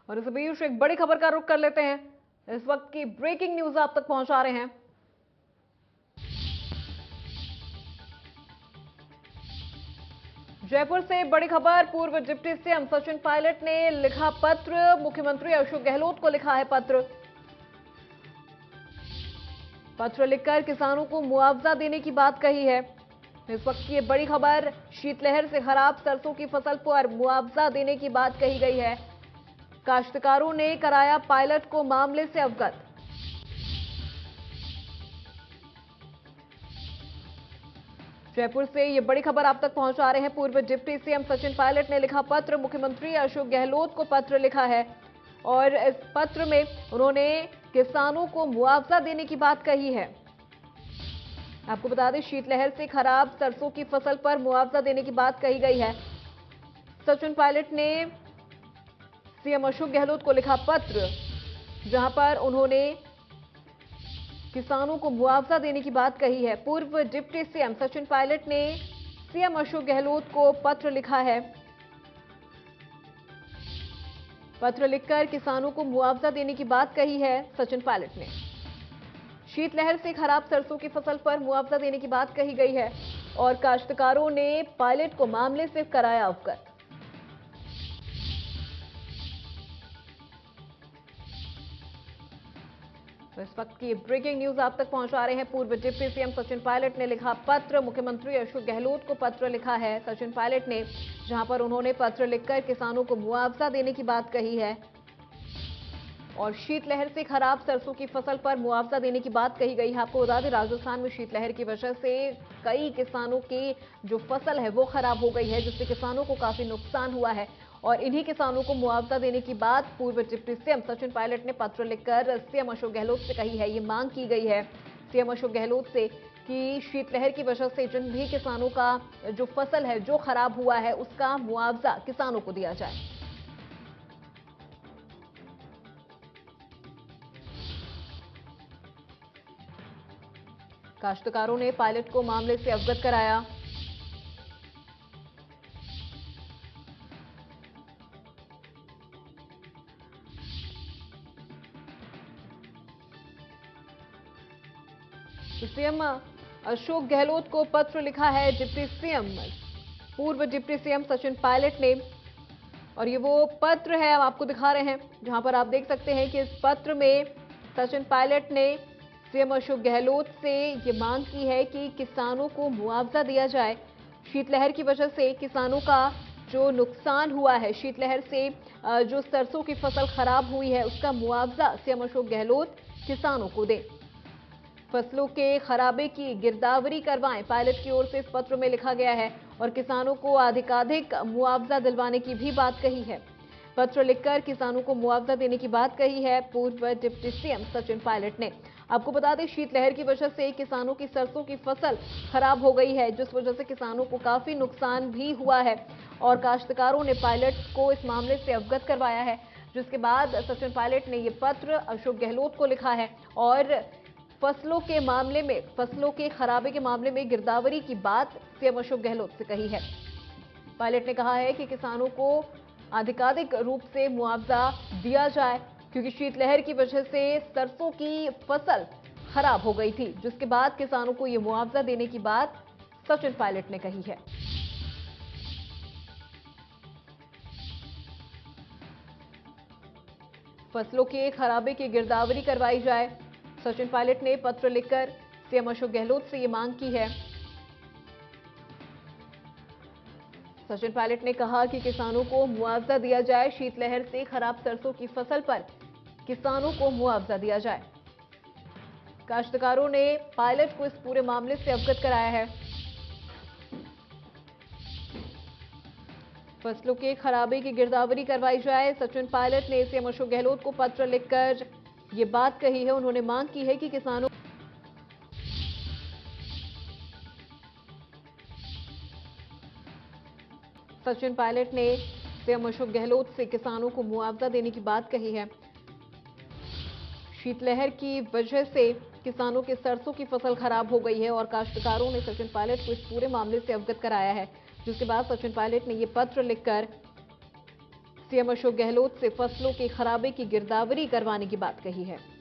और इस बीच एक बड़ी खबर का रुख कर लेते हैं। इस वक्त की ब्रेकिंग न्यूज आप तक पहुंचा रहे हैं। जयपुर से बड़ी खबर। पूर्व डिप्टी सीएम सचिन पायलट ने लिखा पत्र, मुख्यमंत्री अशोक गहलोत को लिखा है पत्र। पत्र लिखकर किसानों को मुआवजा देने की बात कही है। इस वक्त की ये बड़ी खबर, शीतलहर से खराब सरसों की फसल पर मुआवजा देने की बात कही गई है। काश्तकारों ने कराया पायलट को मामले से अवगत। जयपुर से ये बड़ी खबर आप तक पहुंचा रहे हैं। पूर्व डिप्टी सीएम सचिन पायलट ने लिखा पत्र, मुख्यमंत्री अशोक गहलोत को पत्र लिखा है और इस पत्र में उन्होंने किसानों को मुआवजा देने की बात कही है। आपको बता दें, शीतलहर से खराब सरसों की फसल पर मुआवजा देने की बात कही गई है। सचिन पायलट ने सीएम अशोक गहलोत को लिखा पत्र, जहां पर उन्होंने किसानों को मुआवजा देने की बात कही है। पूर्व डिप्टी सीएम सचिन पायलट ने सीएम अशोक गहलोत को पत्र लिखा है। पत्र लिखकर किसानों को मुआवजा देने की बात कही है सचिन पायलट ने। शीतलहर से खराब सरसों की फसल पर मुआवजा देने की बात कही गई है और काश्तकारों ने पायलट को मामले से कराया अवगत। तो इस वक्त की ब्रेकिंग न्यूज आप तक पहुंचा रहे हैं। पूर्व डिप्टी सीएम सचिन पायलट ने लिखा पत्र, मुख्यमंत्री अशोक गहलोत को पत्र लिखा है सचिन पायलट ने, जहां पर उन्होंने पत्र लिखकर किसानों को मुआवजा देने की बात कही है और शीतलहर से खराब सरसों की फसल पर मुआवजा देने की बात कही गई है। आपको बता दें, राजस्थान में शीतलहर की वजह से कई किसानों की जो फसल है वो खराब हो गई है, जिससे किसानों को काफी नुकसान हुआ है और इन्हीं किसानों को मुआवजा देने की बात पूर्व डिप्टी सीएम सचिन पायलट ने पत्र लिखकर सीएम अशोक गहलोत से कही है। ये मांग की गई है सीएम अशोक गहलोत से कि शीतलहर की वजह से जिन भी किसानों का जो फसल है जो खराब हुआ है उसका मुआवजा किसानों को दिया जाए। काश्तकारों ने पायलट को मामले से अवगत कराया। सीएम अशोक गहलोत को पत्र लिखा है डिप्टी सीएम, पूर्व डिप्टी सीएम सचिन पायलट ने, और ये वो पत्र है हम आपको दिखा रहे हैं, जहां पर आप देख सकते हैं कि इस पत्र में सचिन पायलट ने सीएम अशोक गहलोत से ये मांग की है कि किसानों को मुआवजा दिया जाए। शीतलहर की वजह से किसानों का जो नुकसान हुआ है, शीतलहर से जो सरसों की फसल खराब हुई है, उसका मुआवजा सीएम अशोक गहलोत किसानों को दें। फसलों के खराबे की गिरदावरी करवाएं, पायलट की ओर से इस पत्र में लिखा गया है और किसानों को अधिकाधिक मुआवजा दिलवाने की भी बात कही है। पत्र लिखकर किसानों को मुआवजा देने की बात कही है पूर्व डिप्टी सीएम सचिन पायलट ने। आपको बता दें, शीतलहर की वजह से किसानों की सरसों की फसल खराब हो गई है, जिस वजह से किसानों को काफी नुकसान भी हुआ है और काश्तकारों ने पायलट को इस मामले से अवगत करवाया है, जिसके बाद सचिन पायलट ने ये पत्र अशोक गहलोत को लिखा है और फसलों के मामले में, फसलों के खराबे के मामले में गिरदावरी की बात सीएम अशोक गहलोत से कही है। पायलट ने कहा है कि किसानों को अधिकाधिक रूप से मुआवजा दिया जाए, क्योंकि शीतलहर की वजह से सरसों की फसल खराब हो गई थी, जिसके बाद किसानों को ये मुआवजा देने की बात सचिन पायलट ने कही है। फसलों के खराबे की गिरदावरी करवाई जाए, सचिन पायलट ने पत्र लिखकर सीएम अशोक गहलोत से ये मांग की है। सचिन पायलट ने कहा कि किसानों को मुआवजा दिया जाए, शीतलहर से खराब सरसों की फसल पर किसानों को मुआवजा दिया जाए। काश्तकारों ने पायलट को इस पूरे मामले से अवगत कराया है। फसलों के खराबे की गिरदावरी करवाई जाए, सचिन पायलट ने सीएम अशोक गहलोत को पत्र लिखकर ये बात कही है। उन्होंने मांग की है कि किसानों सचिन पायलट ने सीएम अशोक गहलोत से किसानों को मुआवजा देने की बात कही है। शीतलहर की वजह से किसानों के सरसों की फसल खराब हो गई है और काश्तकारों ने सचिन पायलट को इस पूरे मामले से अवगत कराया है, जिसके बाद सचिन पायलट ने यह पत्र लिखकर सीएम अशोक गहलोत से फसलों की खराबे की गिरदावरी करवाने की बात कही है।